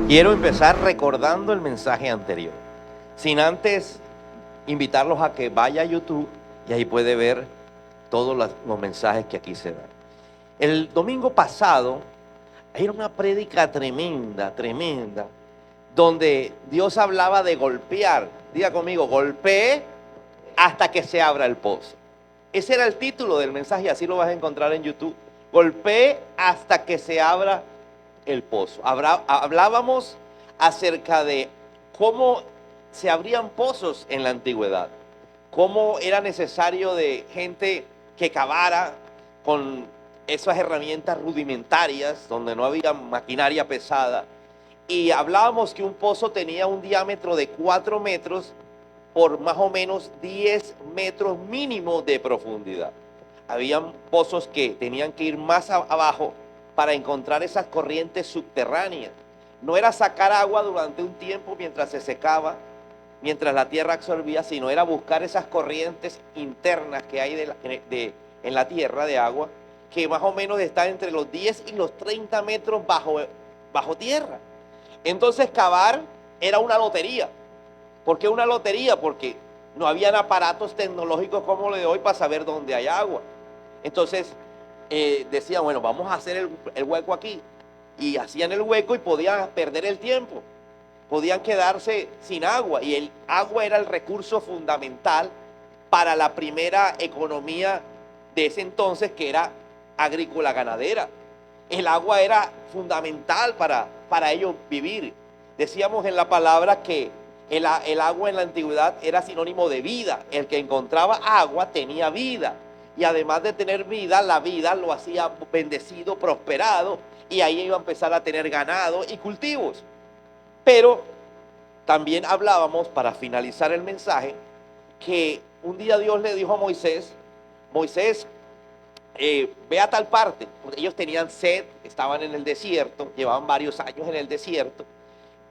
Quiero empezar recordando el mensaje anterior, sin antes invitarlos a que vaya a YouTube y ahí puede ver todos los mensajes que aquí se dan. El domingo pasado era una prédica tremenda, tremenda, donde Dios hablaba de golpear. Diga conmigo, golpee hasta que se abra el pozo. Ese era el título del mensaje, así lo vas a encontrar en YouTube. Golpee hasta que se abra el pozo. Hablábamos acerca de cómo se abrían pozos en la antigüedad, cómo era necesario de gente que cavara con esas herramientas rudimentarias, donde no había maquinaria pesada, y hablábamos que un pozo tenía un diámetro de 4 metros por más o menos 10 metros mínimo de profundidad. Habían pozos que tenían que ir más abajo para encontrar esas corrientes subterráneas. No era sacar agua durante un tiempo mientras se secaba, mientras la tierra absorbía, sino era buscar esas corrientes internas que hay en la tierra de agua, que más o menos están entre los 10 y los 30 metros bajo tierra. Entonces cavar era una lotería. ¿Por qué una lotería? Porque no habían aparatos tecnológicos como los de hoy para saber dónde hay agua. Entonces decían, bueno, vamos a hacer el hueco aquí. Y hacían el hueco y podían perder el tiempo. Podían quedarse sin agua. Y el agua era el recurso fundamental para la primera economía de ese entonces, que era agrícola ganadera. El agua era fundamental para ellos vivir. Decíamos en la palabra que el agua en la antigüedad era sinónimo de vida. El que encontraba agua tenía vida. Y además de tener vida, la vida lo hacía bendecido, prosperado. Y ahí iba a empezar a tener ganado y cultivos. Pero también hablábamos, para finalizar el mensaje, que un día Dios le dijo a Moisés, ve a tal parte. Ellos tenían sed, estaban en el desierto, llevaban varios años en el desierto,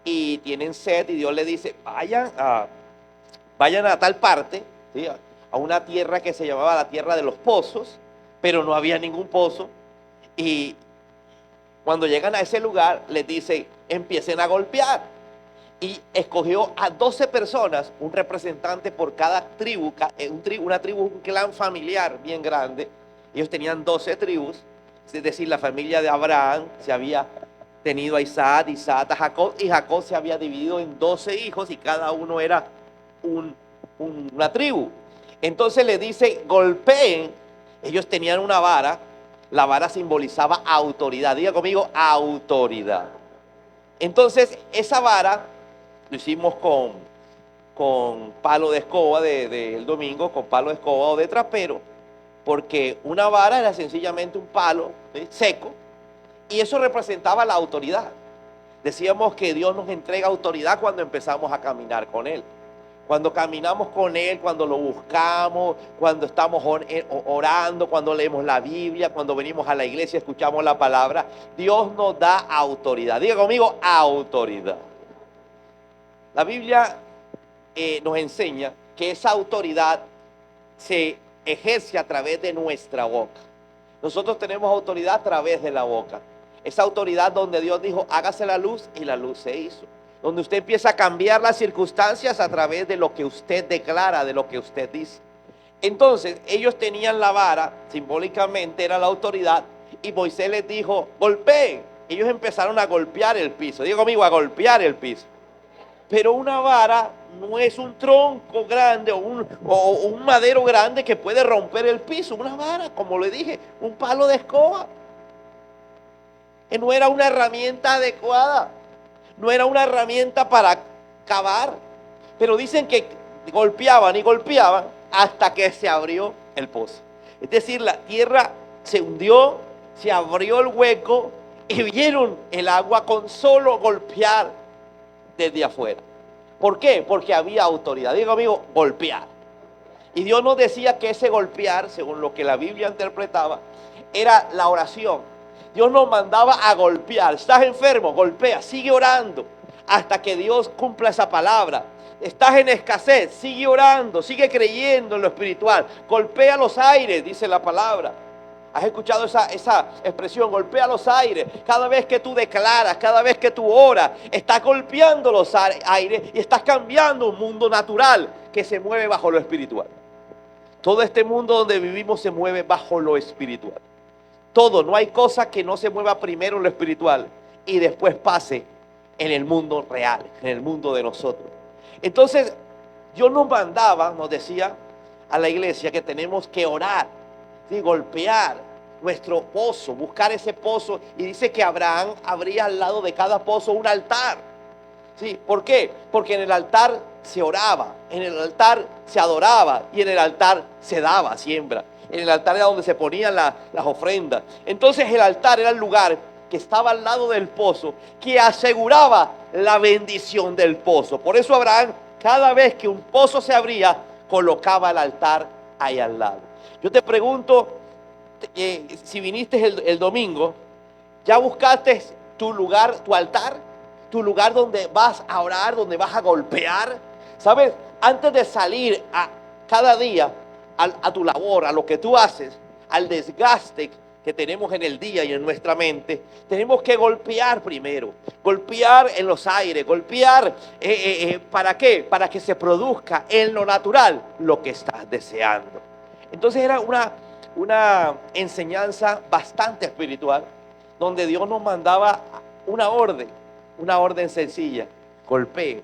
y tienen sed, y Dios le dice, vayan a tal parte, ¿sí?, a una tierra que se llamaba la tierra de los pozos, pero no había ningún pozo. Y cuando llegan a ese lugar, les dice, empiecen a golpear. Y escogió a 12 personas, un representante por cada tribu, un clan familiar bien grande. Ellos tenían 12 tribus, es decir, la familia de Abraham se había tenido a Isaac a Jacob, y Jacob se había dividido en 12 hijos y cada uno era una tribu. Entonces le dice, golpeen. Ellos tenían una vara, la vara simbolizaba autoridad. Diga conmigo, autoridad. Entonces esa vara lo hicimos con palo de escoba del domingo, con palo de escoba o de trapero, porque una vara era sencillamente un palo, ¿sí?, seco, y eso representaba la autoridad. Decíamos que Dios nos entrega autoridad cuando empezamos a caminar con Él. Cuando caminamos con Él, cuando lo buscamos, cuando estamos orando, cuando leemos la Biblia, cuando venimos a la iglesia, escuchamos la palabra, Dios nos da autoridad. Diga conmigo, autoridad. La Biblia nos enseña que esa autoridad se ejerce a través de nuestra boca. Nosotros tenemos autoridad a través de la boca. Esa autoridad donde Dios dijo, hágase la luz, y la luz se hizo. Donde usted empieza a cambiar las circunstancias a través de lo que usted declara, de lo que usted dice. Entonces, ellos tenían la vara, simbólicamente era la autoridad, y Moisés les dijo, golpeen. Ellos empezaron a golpear el piso. Diga conmigo, a golpear el piso. Pero una vara no es un tronco grande o un madero grande que puede romper el piso. Una vara, como le dije, un palo de escoba. No era una herramienta adecuada. No era una herramienta para cavar. Pero dicen que golpeaban y golpeaban hasta que se abrió el pozo. Es decir, la tierra se hundió, se abrió el hueco y vieron el agua con solo golpear desde afuera. ¿Por qué? Porque había autoridad. Digo, amigo, golpear. Y Dios nos decía que ese golpear, según lo que la Biblia interpretaba, era la oración. Dios nos mandaba a golpear. Estás enfermo, golpea, sigue orando hasta que Dios cumpla esa palabra. Estás en escasez, sigue orando, sigue creyendo en lo espiritual. Golpea los aires, dice la palabra. ¿Has escuchado esa expresión? Golpea los aires. Cada vez que tú declaras, cada vez que tú oras, estás golpeando los aires y estás cambiando un mundo natural que se mueve bajo lo espiritual. Todo este mundo donde vivimos se mueve bajo lo espiritual. Todo, no hay cosa que no se mueva primero en lo espiritual y después pase en el mundo real, en el mundo de nosotros. Entonces, Dios nos mandaba, nos decía a la iglesia que tenemos que orar, ¿sí? Golpear nuestro pozo, buscar ese pozo. Y dice que Abraham abría al lado de cada pozo un altar. ¿Sí? ¿Por qué? Porque en el altar se oraba, en el altar se adoraba y en el altar se daba siembra. En el altar era donde se ponían las ofrendas. Entonces el altar era el lugar que estaba al lado del pozo, que aseguraba la bendición del pozo. Por eso Abraham, cada vez que un pozo se abría, colocaba el altar ahí al lado. Yo te pregunto, si viniste el domingo, ¿ya buscaste tu lugar, tu altar? Tu lugar donde vas a orar, donde vas a golpear. ¿Sabes? Antes de salir cada día a tu labor, a lo que tú haces, al desgaste que tenemos en el día y en nuestra mente, tenemos que golpear primero. Golpear en los aires, golpear, ¿para qué? Para que se produzca en lo natural lo que estás deseando. Entonces era una enseñanza bastante espiritual, donde Dios nos mandaba una orden sencilla: golpeo,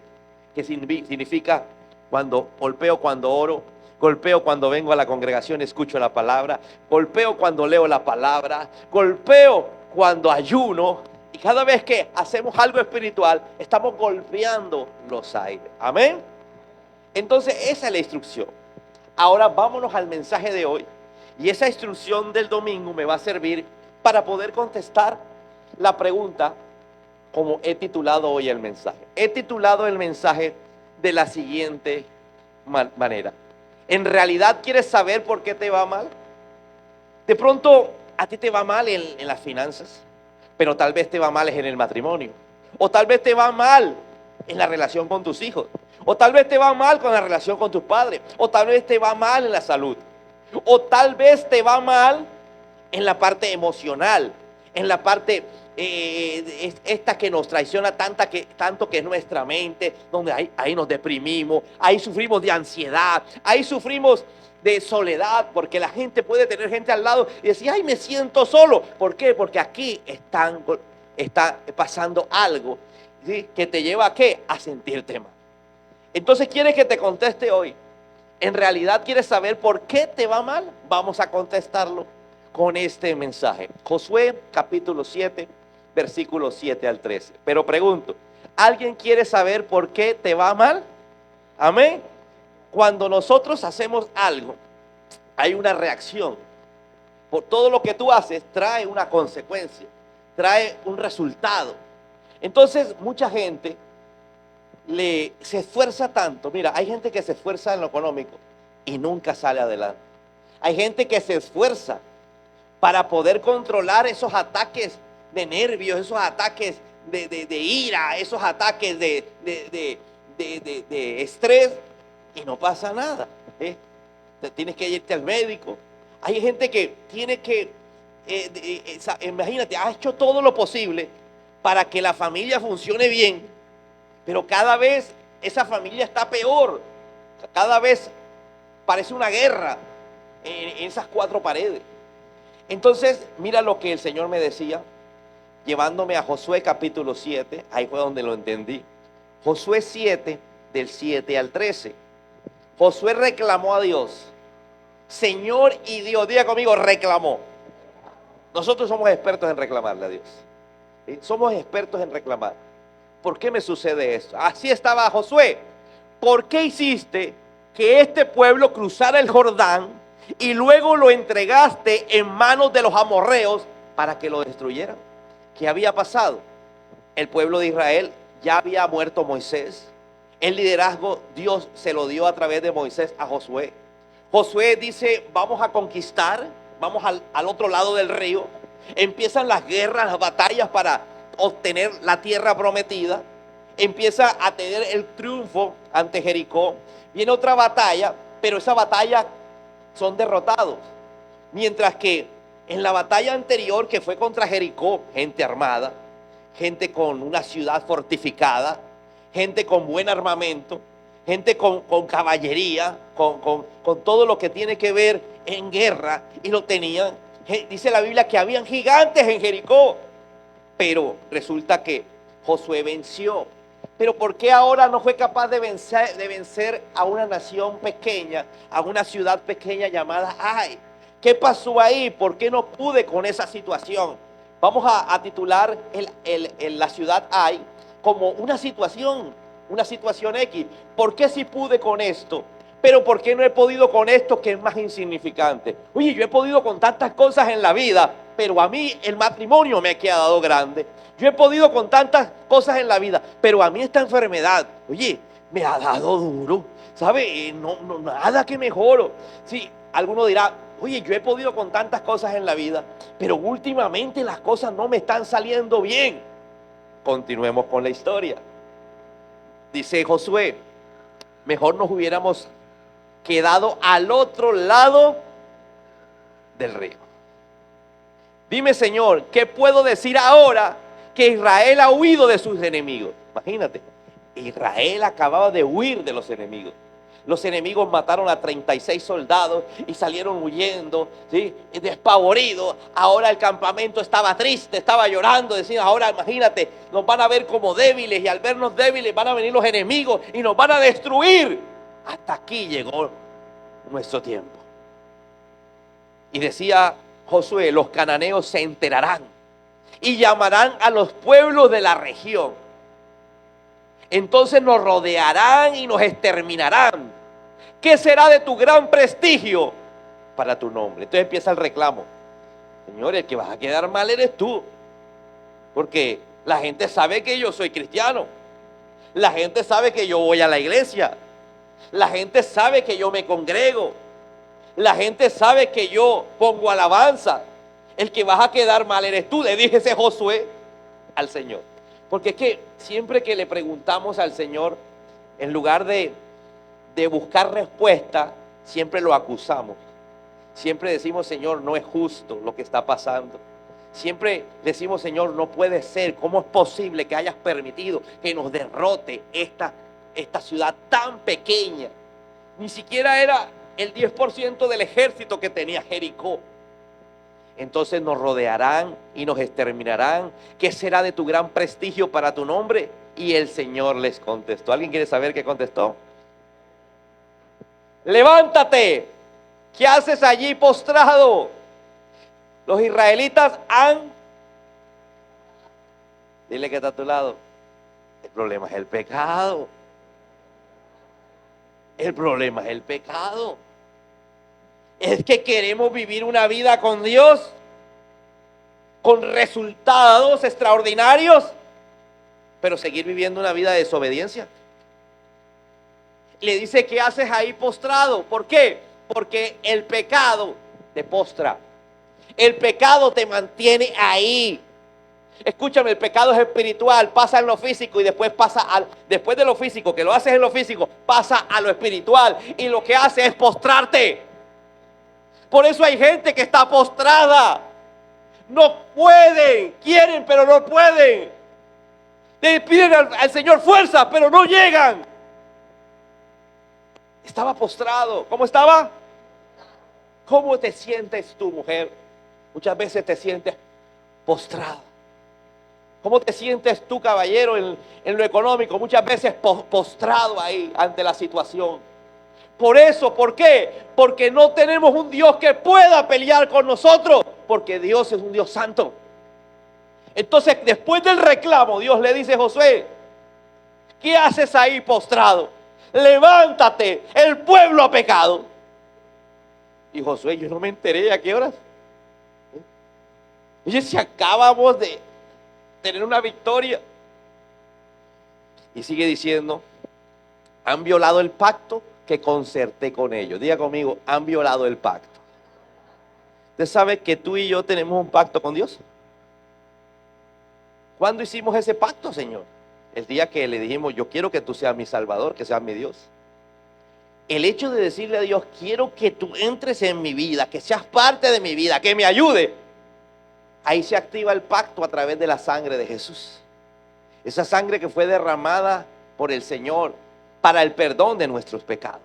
que significa cuando golpeo, cuando oro, golpeo cuando vengo a la congregación, escucho la palabra, golpeo cuando leo la palabra, golpeo cuando ayuno. Y cada vez que hacemos algo espiritual, estamos golpeando los aires. Amén. Entonces esa es la instrucción. Ahora vámonos al mensaje de hoy. Y esa instrucción del domingo me va a servir para poder contestar la pregunta, como he titulado hoy el mensaje. He titulado el mensaje de la siguiente manera: ¿en realidad quieres saber por qué te va mal? De pronto a ti te va mal en las finanzas, pero tal vez te va mal en el matrimonio, o tal vez te va mal en la relación con tus hijos, o tal vez te va mal con la relación con tus padres, o tal vez te va mal en la salud, o tal vez te va mal en la parte emocional, en la parte esta que nos traiciona tanto que es nuestra mente, donde ahí nos deprimimos, ahí sufrimos de ansiedad, ahí sufrimos de soledad, porque la gente puede tener gente al lado y decir: ay, me siento solo. ¿Por qué? Porque aquí está pasando algo, ¿sí?, que te lleva ¿a qué? A sentirte mal. Entonces, ¿quieres que te conteste hoy? ¿En realidad quieres saber por qué te va mal? Vamos a contestarlo con este mensaje. Josué capítulo 7, versículos 7 al 13. Pero pregunto, ¿alguien quiere saber por qué te va mal? Amén. Cuando nosotros hacemos algo, hay una reacción. Por todo lo que tú haces, trae una consecuencia, trae un resultado. Entonces, mucha gente se esfuerza tanto. Mira, hay gente que se esfuerza en lo económico y nunca sale adelante. Hay gente que se esfuerza para poder controlar esos ataques de nervios, esos ataques de ira, esos ataques de estrés, y no pasa nada. Tienes que irte al médico. Hay gente que tiene que, imagínate, ha hecho todo lo posible para que la familia funcione bien, pero cada vez esa familia está peor. Cada vez parece una guerra en esas cuatro paredes. Entonces, mira lo que el Señor me decía, llevándome a Josué capítulo 7, ahí fue donde lo entendí. Josué 7, del 7 al 13. Josué reclamó a Dios: Señor y Dios. Diga conmigo: reclamó. Nosotros somos expertos en reclamarle a Dios. ¿Sí? Somos expertos en reclamar. ¿Por qué me sucede esto? Así estaba Josué. ¿Por qué hiciste que este pueblo cruzara el Jordán y luego lo entregaste en manos de los amorreos para que lo destruyeran? ¿Qué había pasado? El pueblo de Israel, ya había muerto Moisés. El liderazgo Dios se lo dio a través de Moisés a Josué. Josué dice: vamos a conquistar, vamos al otro lado del río. Empiezan las guerras, las batallas para obtener la tierra prometida. Empieza a tener el triunfo ante Jericó. Viene otra batalla, pero esa batalla son derrotados. Mientras que En la batalla anterior que fue contra Jericó, gente armada, gente con una ciudad fortificada, gente con buen armamento, gente con caballería, con todo lo que tiene que ver en guerra, y lo tenían. Dice la Biblia que habían gigantes en Jericó, pero resulta que Josué venció. Pero ¿por qué ahora no fue capaz de vencer a una nación pequeña, a una ciudad pequeña llamada Ai? ¿Qué pasó ahí? ¿Por qué no pude con esa situación? Vamos a titular la ciudad Ai como una situación X. ¿Por qué sí pude con esto? Pero ¿por qué no he podido con esto que es más insignificante? Oye, yo he podido con tantas cosas en la vida, pero a mí el matrimonio me ha quedado grande. Yo he podido con tantas cosas en la vida, pero a mí esta enfermedad, oye, me ha dado duro. ¿Sabe? No, nada que mejoro. Sí, alguno dirá, oye, yo he podido con tantas cosas en la vida, pero últimamente las cosas no me están saliendo bien. Continuemos con la historia. Dice Josué, mejor nos hubiéramos quedado al otro lado del río. Dime, Señor, ¿qué puedo decir ahora que Israel ha huido de sus enemigos? Imagínate, Israel acababa de huir de los enemigos. Los enemigos mataron a 36 soldados y salieron huyendo, ¿sí? Despavoridos. Ahora el campamento estaba triste, estaba llorando. Decían, ahora imagínate, nos van a ver como débiles, y al vernos débiles van a venir los enemigos y nos van a destruir. Hasta aquí llegó nuestro tiempo. Y decía Josué, los cananeos se enterarán y llamarán a los pueblos de la región. Entonces nos rodearán y nos exterminarán. ¿Qué será de tu gran prestigio para tu nombre? Entonces empieza el reclamo. Señor, el que vas a quedar mal eres tú. Porque la gente sabe que yo soy cristiano. La gente sabe que yo voy a la iglesia. La gente sabe que yo me congrego. La gente sabe que yo pongo alabanza. El que vas a quedar mal eres tú, le dije ese Josué al Señor. Porque es que siempre que le preguntamos al Señor, en lugar de buscar respuesta, siempre lo acusamos. Siempre decimos, Señor, no es justo lo que está pasando. Siempre decimos, Señor, no puede ser. ¿Cómo es posible que hayas permitido que nos derrote esta ciudad tan pequeña? Ni siquiera era el 10% del ejército que tenía Jericó. Entonces nos rodearán y nos exterminarán. ¿Qué será de tu gran prestigio para tu nombre? Y el Señor les contestó. ¿Alguien quiere saber qué contestó? Levántate. ¿Qué haces allí postrado? Los israelitas han... Dile que está a tu lado. El problema es el pecado. El problema es el pecado. Es que queremos vivir una vida con Dios, con resultados extraordinarios, pero seguir viviendo una vida de desobediencia. Le dice, ¿qué haces ahí postrado? ¿Por qué? Porque el pecado te postra. El pecado te mantiene ahí. Escúchame, el pecado es espiritual, pasa en lo físico y después después de lo físico, que lo haces en lo físico, pasa a lo espiritual, y lo que hace es postrarte. Por eso hay gente que está postrada. No pueden, quieren pero no pueden. Le piden al Señor fuerza, pero no llegan. Estaba postrado. ¿Cómo estaba? ¿Cómo te sientes tú, mujer? Muchas veces te sientes postrada. ¿Cómo te sientes tú, caballero, en lo económico? Muchas veces postrado ahí ante la situación. Por eso, ¿por qué? Porque no tenemos un Dios que pueda pelear con nosotros, porque Dios es un Dios santo. Entonces, después del reclamo, Dios le dice a Josué, ¿qué haces ahí postrado? Levántate, el pueblo ha pecado. Y Josué, yo no me enteré, ¿a qué horas? Oye, si acabamos de tener una victoria. Y sigue diciendo, han violado el pacto que concerté con ellos. Diga conmigo, han violado el pacto. ¿Usted sabe que tú y yo tenemos un pacto con Dios? ¿Cuándo hicimos ese pacto, Señor? El día que le dijimos, yo quiero que tú seas mi Salvador, que seas mi Dios. el hecho de decirle a Dios, quiero que tú entres en mi vida, que seas parte de mi vida, que me ayude, ahí se activa el pacto a través de la sangre de Jesús. Esa sangre que fue derramada por el Señor para el perdón de nuestros pecados.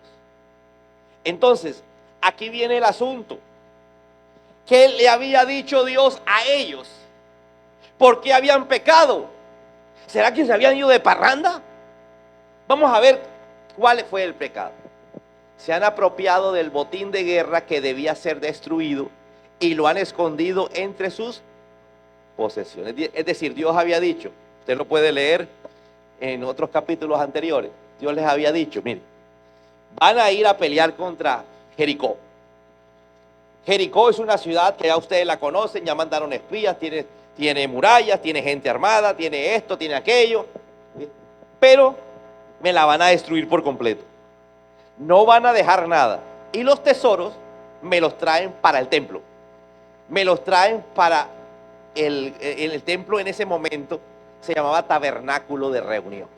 Entonces, aquí viene el asunto. ¿Qué le había dicho Dios a ellos? ¿Por qué habían pecado? ¿Será que se habían ido de parranda? Vamos a ver cuál fue el pecado. Se han apropiado del botín de guerra que debía ser destruido y lo han escondido entre sus posesiones. Es decir, Dios había dicho, usted lo puede leer en otros capítulos anteriores, Dios les había dicho, mire, van a ir a pelear contra Jericó. Jericó es una ciudad que ya ustedes la conocen, ya mandaron espías, tiene murallas, tiene gente armada, tiene esto, tiene aquello, pero me la van a destruir por completo. No van a dejar nada. Y los tesoros me los traen para el templo. Me los traen para el templo. En ese momento se llamaba tabernáculo de reunión.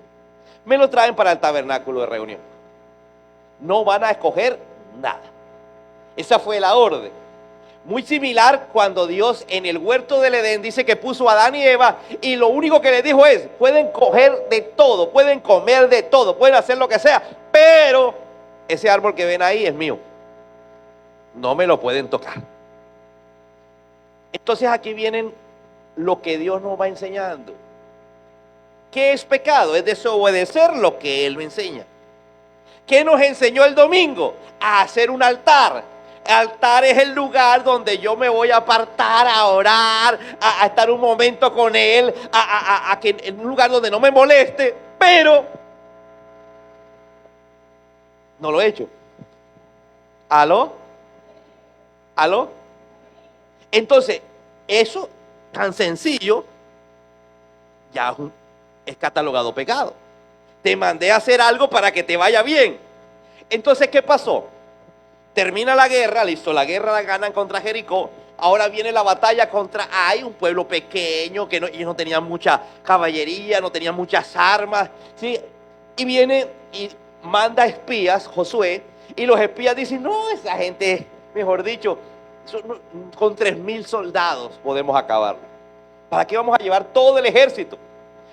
Me lo traen para el tabernáculo de reunión. No van a escoger nada. Esa fue la orden. Muy similar cuando Dios en el huerto del Edén dice que puso a Adán y Eva y lo único que les dijo es, pueden coger de todo, pueden comer de todo, pueden hacer lo que sea, pero ese árbol que ven ahí es mío. No me lo pueden tocar. Entonces aquí vienen lo que Dios nos va enseñando. ¿Qué es pecado? Es desobedecer lo que Él me enseña. ¿Qué nos enseñó el domingo? A hacer un altar. El altar es el lugar donde yo me voy a apartar, a orar, a estar un momento con Él, que en un lugar donde no me moleste, pero no lo he hecho. ¿Aló? ¿Aló? Entonces, eso tan sencillo ya es catalogado pecado. Te mandé a hacer algo para que te vaya bien. Entonces, ¿qué pasó? Termina la guerra, listo, la guerra la ganan contra Jericó. Ahora viene la batalla contra Ai, un pueblo pequeño, que ellos no tenían mucha caballería, no tenían muchas armas, ¿sí? Y viene y manda espías, Josué, y los espías dicen, no, esa gente, mejor dicho, con 3,000 soldados podemos acabarlo. ¿Para qué vamos a llevar todo el ejército?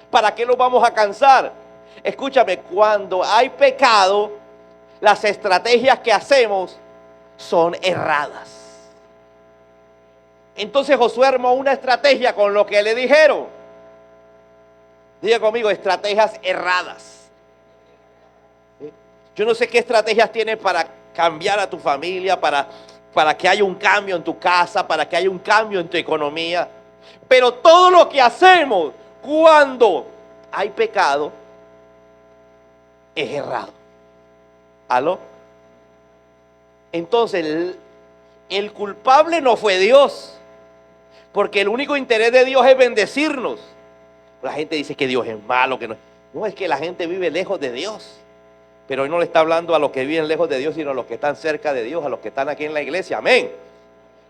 ¿Para qué los vamos a cansar? Escúchame, cuando hay pecado, las estrategias que hacemos son erradas. Entonces Josué armó una estrategia con lo que le dijeron. Diga conmigo, estrategias erradas. Yo no sé qué estrategias tienes para cambiar a tu familia, para que haya un cambio en tu casa, para que haya un cambio en tu economía. Pero todo lo que hacemos cuando hay pecado es errado. ¿Aló? Entonces el culpable no fue Dios, porque el único interés de Dios es bendecirnos. La gente dice que Dios es malo, que no. No, es que la gente vive lejos de Dios. Pero hoy no le está hablando a los que viven lejos de Dios, sino a los que están cerca de Dios, a los que están aquí en la iglesia. Amén.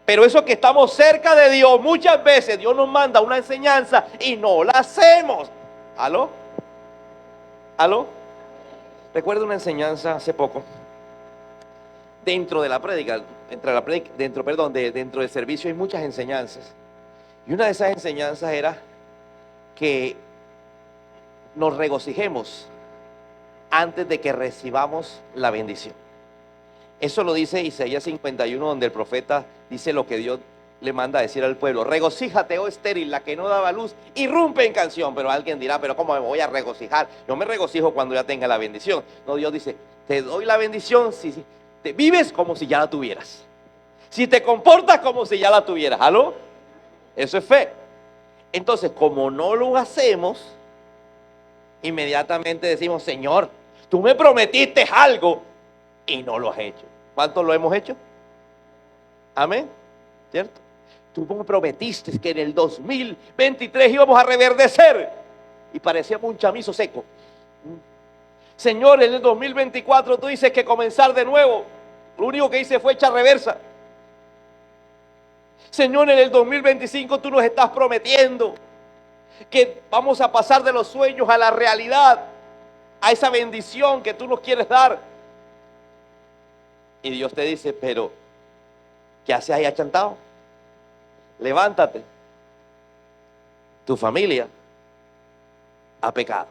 Pero eso que estamos cerca de Dios, muchas veces Dios nos manda una enseñanza y no la hacemos. ¿Aló? ¿Aló? Recuerdo una enseñanza hace poco, dentro de la prédica, dentro del servicio hay muchas enseñanzas. Y una de esas enseñanzas era que nos regocijemos antes de que recibamos la bendición. Eso lo dice Isaías 51, donde el profeta dice lo que Dios le manda a decir al pueblo. Regocíjate, oh estéril, la que no daba luz, irrumpe en canción. Pero alguien dirá, pero ¿cómo me voy a regocijar? Yo me regocijo cuando ya tenga la bendición. No, Dios dice, te doy la bendición si te vives como si ya la tuvieras. Si te comportas como si ya la tuvieras. ¿Aló? Eso es fe. Entonces, como no lo hacemos, inmediatamente decimos, Señor, tú me prometiste algo y no lo has hecho. ¿Cuántos lo hemos hecho? Amén. ¿Cierto? Tú me prometiste que en el 2023 íbamos a reverdecer y parecíamos un chamizo seco. Señor, en el 2024 tú dices que comenzar de nuevo. Lo único que hice fue echar reversa. Señor, en el 2025 tú nos estás prometiendo que vamos a pasar de los sueños a la realidad, a esa bendición que tú nos quieres dar. Y Dios te dice, pero ¿qué haces ahí achantado? Levántate. Tu familia ha pecado.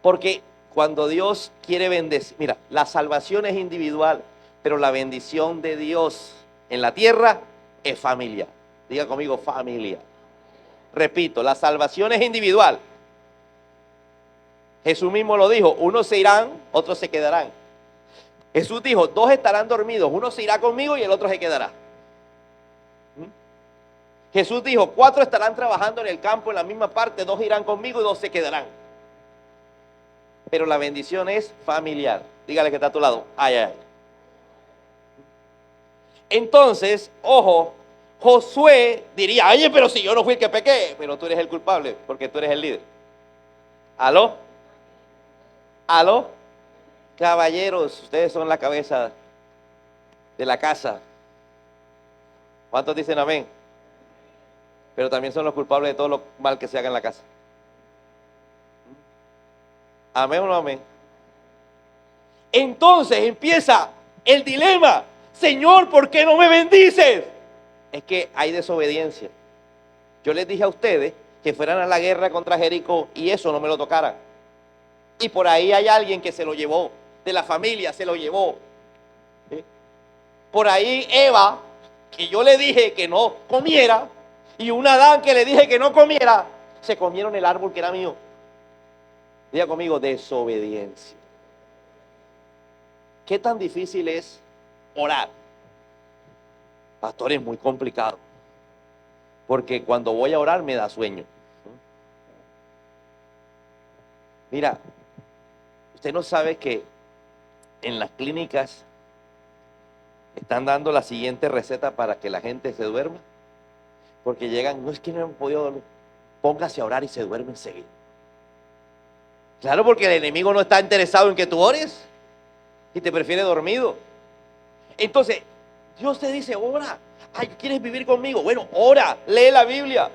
Porque cuando Dios quiere bendecir, mira, la salvación es individual, pero la bendición de Dios en la tierra es familiar. Diga conmigo, familia. Repito, la salvación es individual. Jesús mismo lo dijo, unos se irán, otros se quedarán. Jesús dijo, dos estarán dormidos, uno se irá conmigo y el otro se quedará. Jesús dijo, cuatro estarán trabajando en el campo en la misma parte, dos irán conmigo y dos se quedarán. Pero la bendición es familiar. Dígale que está a tu lado. Ay, ay. Entonces, ojo, Josué diría, oye, pero si yo no fui el que pequé, pero tú eres el culpable porque tú eres el líder. ¿Aló? ¿Aló? Caballeros, ustedes son la cabeza de la casa. ¿Cuántos dicen amén? Pero también son los culpables de todo lo mal que se haga en la casa. ¿Amén o no amén? Entonces empieza el dilema. Señor, ¿por qué no me bendices? Es que hay desobediencia. Yo les dije a ustedes que fueran a la guerra contra Jericó y eso no me lo tocaran. Y por ahí hay alguien que se lo llevó, de la familia se lo llevó. ¿Sí? Por ahí Eva, que yo le dije que no comiera, y un Adán que le dije que no comiera, se comieron el árbol que era mío. Diga conmigo, desobediencia. ¿Qué tan difícil es orar? Pastor, es muy complicado. Porque cuando voy a orar me da sueño. Mira, usted no sabe que en las clínicas están dando la siguiente receta para que la gente se duerma. Porque llegan, no es que no han podido dormir, póngase a orar y se duerme enseguida. Claro, porque el enemigo no está interesado en que tú ores y te prefiere dormido. Entonces, Dios te dice, ora. Ay, ¿quieres vivir conmigo? Bueno, ora, lee la Biblia.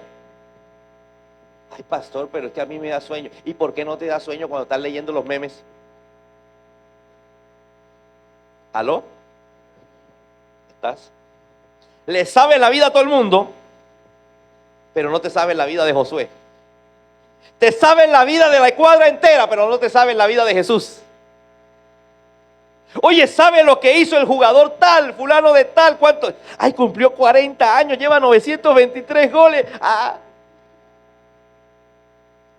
Ay, pastor, pero es que a mí me da sueño. ¿Y por qué no te da sueño cuando estás leyendo los memes? ¿Aló? ¿Estás? Le sabe la vida a todo el mundo, pero no te sabe la vida de Josué. Te saben la vida de la cuadra entera, pero no te saben la vida de Jesús. Oye, ¿sabe lo que hizo el jugador tal, fulano de tal? ¿Cuánto? Ay, cumplió 40 años, lleva 923 goles. Ah.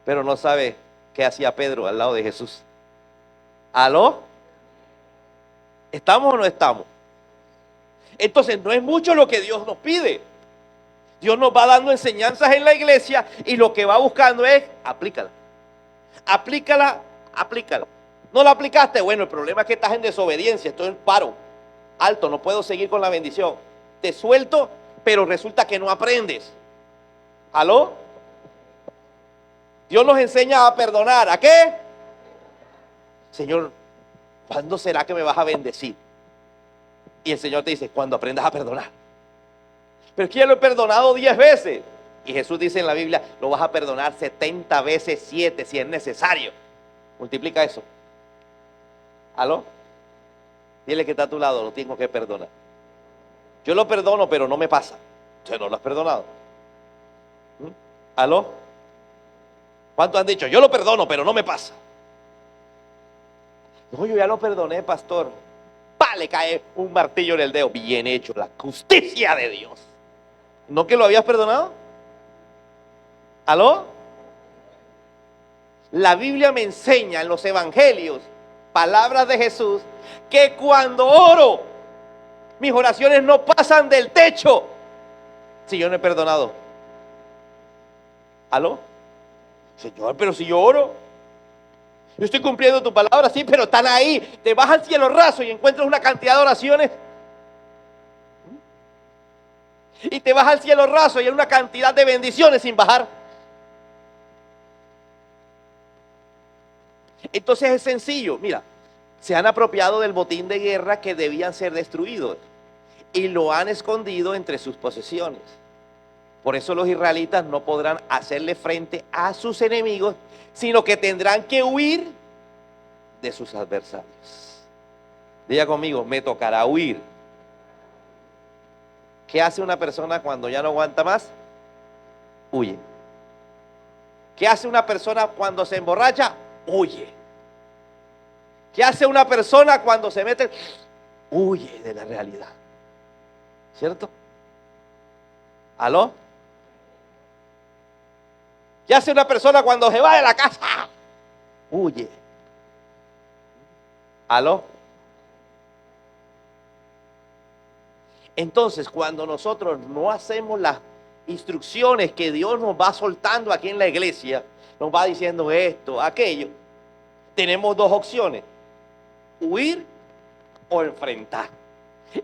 Pero no sabe qué hacía Pedro al lado de Jesús. ¿Aló? ¿Estamos o no estamos? Entonces, no es mucho lo que Dios nos pide. Dios nos va dando enseñanzas en la iglesia y lo que va buscando es, aplícala. Aplícala, aplícala. ¿No la aplicaste? Bueno, el problema es que estás en desobediencia, estoy en paro. Alto, no puedo seguir con la bendición. Te suelto, pero resulta que no aprendes. ¿Aló? Dios nos enseña a perdonar. ¿A qué? Señor, ¿cuándo será que me vas a bendecir? Y el Señor te dice, cuando aprendas a perdonar. Pero es que ya lo he perdonado 10 veces. Y Jesús dice en la Biblia, lo vas a perdonar 70 veces 7 si es necesario. Multiplica eso. ¿Aló? Dile que está a tu lado, lo tengo que perdonar. Yo lo perdono, pero no me pasa. Usted no lo has perdonado. ¿Aló? ¿Cuántos han dicho? Yo lo perdono, pero no me pasa. No, yo ya lo perdoné, pastor. ¡Pah! Le cae un martillo en el dedo. Bien hecho, la justicia de Dios. ¿No que lo habías perdonado? ¿Aló? La Biblia me enseña en los evangelios, palabras de Jesús, que cuando oro, mis oraciones no pasan del techo si yo no he perdonado. ¿Aló? Señor, pero si yo oro, yo estoy cumpliendo tu palabra, sí, pero están ahí. Te vas al cielo raso y encuentras una cantidad de oraciones. Y te vas al cielo raso y hay una cantidad de bendiciones sin bajar. Entonces es sencillo, mira, se han apropiado del botín de guerra que debían ser destruidos y lo han escondido entre sus posesiones. Por eso los israelitas no podrán hacerle frente a sus enemigos, sino que tendrán que huir de sus adversarios. Diga conmigo, me tocará huir. ¿Qué hace una persona cuando ya no aguanta más? Huye. ¿Qué hace una persona cuando se emborracha? Huye. ¿Qué hace una persona cuando se mete? Huye de la realidad. ¿Cierto? ¿Aló? ¿Qué hace una persona cuando se va de la casa? Huye. ¿Aló? Entonces, cuando nosotros no hacemos las instrucciones que Dios nos va soltando aquí en la iglesia, nos va diciendo esto, aquello, tenemos dos opciones: huir o enfrentar.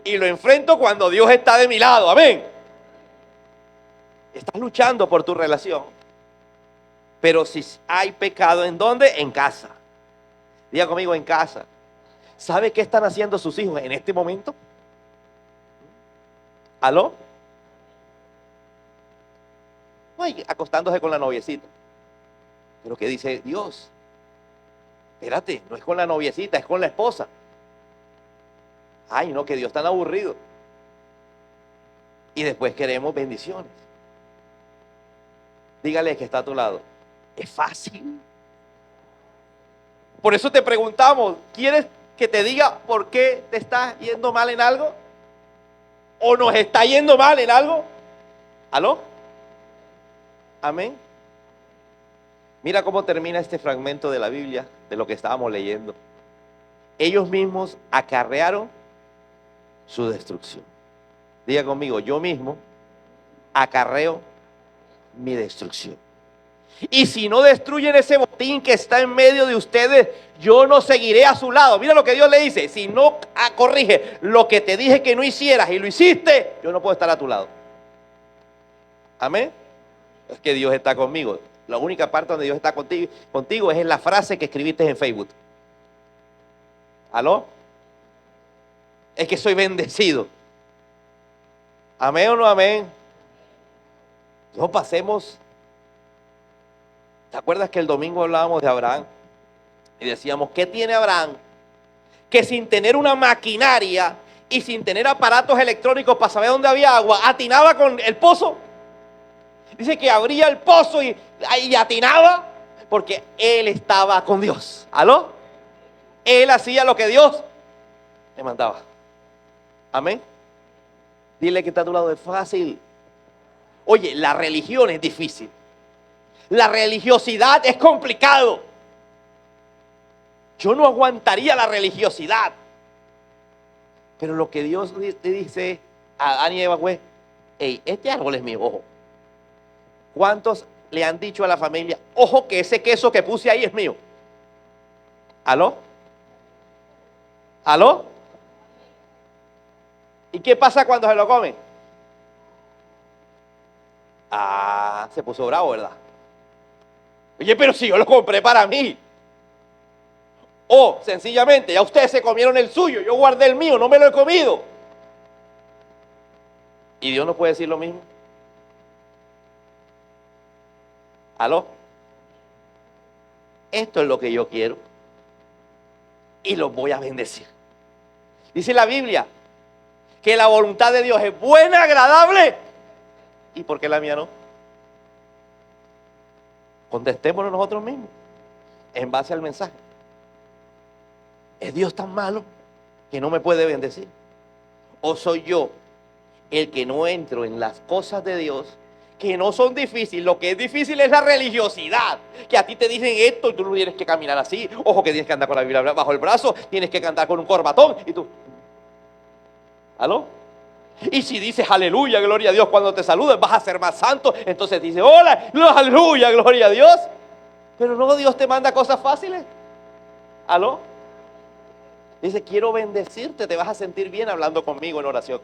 Y lo enfrento cuando Dios está de mi lado. Amén. Estás luchando por tu relación. Pero si hay pecado, ¿en dónde? En casa. Diga conmigo, en casa. ¿Sabe qué están haciendo sus hijos en este momento? ¿Aló? Ay, acostándose con la noviecita. Pero ¿qué dice Dios? Espérate, no es con la noviecita, es con la esposa. Ay, no, que Dios tan aburrido. Y después queremos bendiciones. Dígale que está a tu lado. Es fácil. Por eso te preguntamos, ¿quieres que te diga por qué te está yendo mal en algo? ¿O nos está yendo mal en algo? ¿Aló? Amén. Mira cómo termina este fragmento de la Biblia, de lo que estábamos leyendo. Ellos mismos acarrearon su destrucción. Diga conmigo, yo mismo acarreo mi destrucción. Y si no destruyen ese botín que está en medio de ustedes, yo no seguiré a su lado. Mira lo que Dios le dice: si no corrige lo que te dije que no hicieras y lo hiciste, yo no puedo estar a tu lado. Amén. Es que Dios está conmigo. La única parte donde Dios está contigo es en la frase que escribiste en Facebook. ¿Aló? Es que soy bendecido. ¿Amén o no amén? No pasemos. ¿Te acuerdas que el domingo hablábamos de Abraham? Y decíamos, ¿qué tiene Abraham? Que sin tener una maquinaria y sin tener aparatos electrónicos para saber dónde había agua, atinaba con el pozo. Dice que abría el pozo y atinaba porque él estaba con Dios. ¿Aló? Él hacía lo que Dios le mandaba. Amén. Dile que está a tu lado, es fácil. Oye, la religión es difícil. La religiosidad es complicado. Yo no aguantaría la religiosidad. Pero lo que Dios le dice a Adán y Eva fue: hey, este árbol es mío, ojo. ¿Cuántos le han dicho a la familia, ojo que ese queso que puse ahí es mío? ¿Aló? ¿Aló? ¿Y qué pasa cuando se lo comen? Ah, se puso bravo, ¿verdad? Oye, pero si yo lo compré para mí. O sencillamente, ya ustedes se comieron el suyo, yo guardé el mío, no me lo he comido. ¿Y Dios no puede decir lo mismo? ¿Aló? Esto es lo que yo quiero y los voy a bendecir. Dice la Biblia que la voluntad de Dios es buena, agradable. ¿Y por qué la mía no? Contestémonos nosotros mismos en base al mensaje. ¿Es Dios tan malo que no me puede bendecir? ¿O soy yo el que no entro en las cosas de Dios, que no son difíciles? Lo que es difícil es la religiosidad, que a ti te dicen esto y tú no tienes que caminar así. Ojo que tienes que andar con la Biblia bajo el brazo, tienes que cantar con un corbatón y tú. ¿Aló? Y si dices aleluya, gloria a Dios, cuando te saludes vas a ser más santo, entonces dices hola, aleluya, gloria a Dios. Pero luego Dios te manda cosas fáciles. ¿Aló? Dice, quiero bendecirte, te vas a sentir bien hablando conmigo en oración.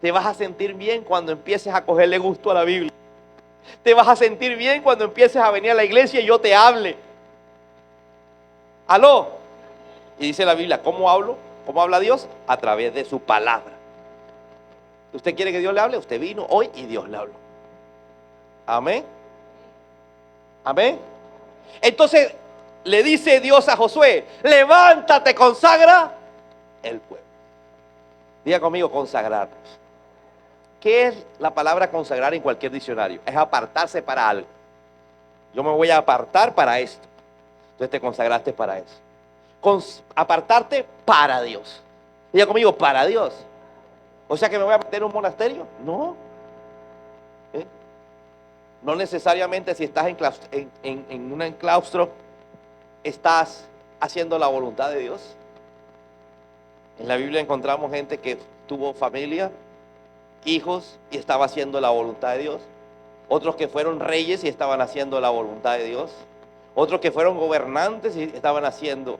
Te vas a sentir bien cuando empieces a cogerle gusto a la Biblia. Te vas a sentir bien cuando empieces a venir a la iglesia y yo te hable. ¿Aló? Y dice la Biblia, ¿cómo hablo? ¿Cómo habla Dios? A través de su palabra. ¿Usted quiere que Dios le hable? Usted vino hoy y Dios le habló. Amén. Amén. Entonces le dice Dios a Josué, levántate, consagra el pueblo. Diga conmigo, consagrarnos. ¿Qué es la palabra consagrar en cualquier diccionario? Es apartarse para algo. Yo me voy a apartar para esto. Entonces te consagraste para eso. Apartarte para Dios. Diga conmigo, para Dios. O sea que me voy a meter en un monasterio. No. No necesariamente si estás en un claustro, estás haciendo la voluntad de Dios. En la Biblia encontramos gente que tuvo familia, hijos y estaba haciendo la voluntad de Dios. Otros que fueron reyes y estaban haciendo la voluntad de Dios. Otros que fueron gobernantes y estaban haciendo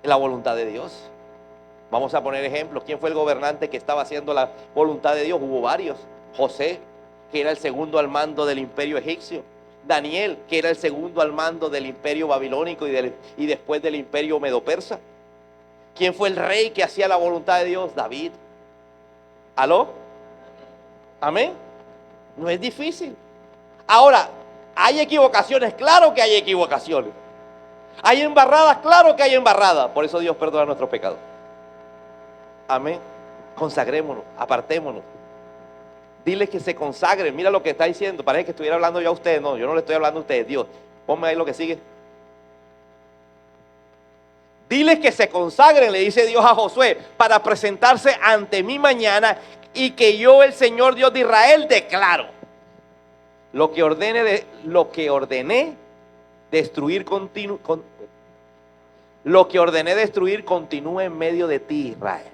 la voluntad de Dios. Vamos a poner ejemplos. ¿Quién fue el gobernante que estaba haciendo la voluntad de Dios? Hubo varios. José, que era el segundo al mando del imperio egipcio. Daniel, que era el segundo al mando del imperio babilónico y después del imperio medo-persa. ¿Quién fue el rey que hacía la voluntad de Dios? David. ¿Aló? ¿Amén? No es difícil. Ahora, ¿hay equivocaciones? Claro que hay equivocaciones. ¿Hay embarradas? Claro que hay embarradas. Por eso Dios perdona nuestros pecados. Amén. Consagrémonos, apartémonos. Diles que se consagren. Mira lo que está diciendo. Parece que estuviera hablando yo a ustedes. No, yo no le estoy hablando a ustedes. Dios, ponme ahí lo que sigue. Diles que se consagren, le dice Dios a Josué, para presentarse ante mí mañana y que yo, el Señor Dios de Israel, declaro lo que ordené destruir continúe en medio de ti, Israel.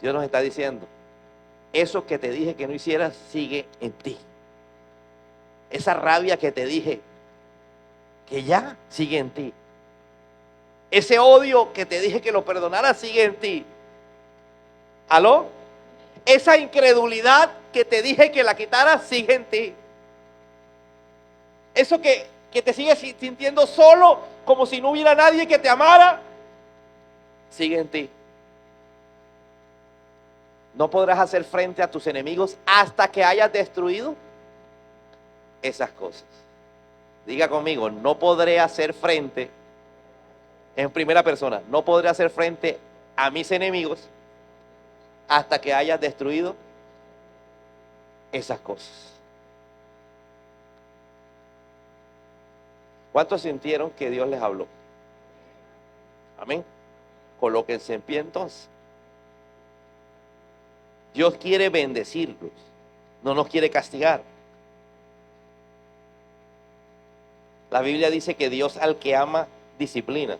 Dios nos está diciendo, eso que te dije que no hicieras sigue en ti. Esa rabia que te dije que ya sigue en ti. Ese odio que te dije que lo perdonara sigue en ti. ¿Aló? Esa incredulidad que te dije que la quitara sigue en ti. Eso que te sigues sintiendo solo, como si no hubiera nadie que te amara, sigue en ti. No podrás hacer frente a tus enemigos hasta que hayas destruido esas cosas. Diga conmigo, no podré hacer frente, en primera persona, no podré hacer frente a mis enemigos hasta que hayas destruido esas cosas. ¿Cuántos sintieron que Dios les habló? Amén. Colóquense en pie entonces. Dios quiere bendecirlos, no nos quiere castigar. La Biblia dice que Dios al que ama disciplina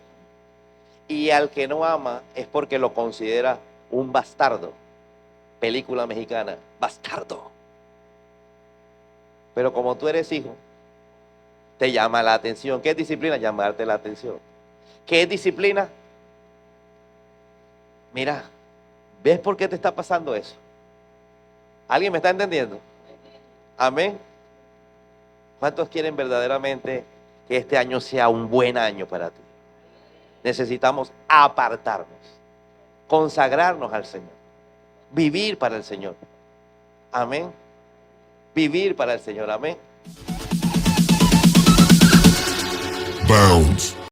y al que no ama es porque lo considera un bastardo. Película mexicana, bastardo. Pero como tú eres hijo, te llama la atención. ¿Qué es disciplina? Llamarte la atención. ¿Qué es disciplina? Mira, ¿ves por qué te está pasando eso? ¿Alguien me está entendiendo? Amén. ¿Cuántos quieren verdaderamente que este año sea un buen año para ti? Necesitamos apartarnos, consagrarnos al Señor, vivir para el Señor. Amén. Vivir para el Señor. Amén. Bounce.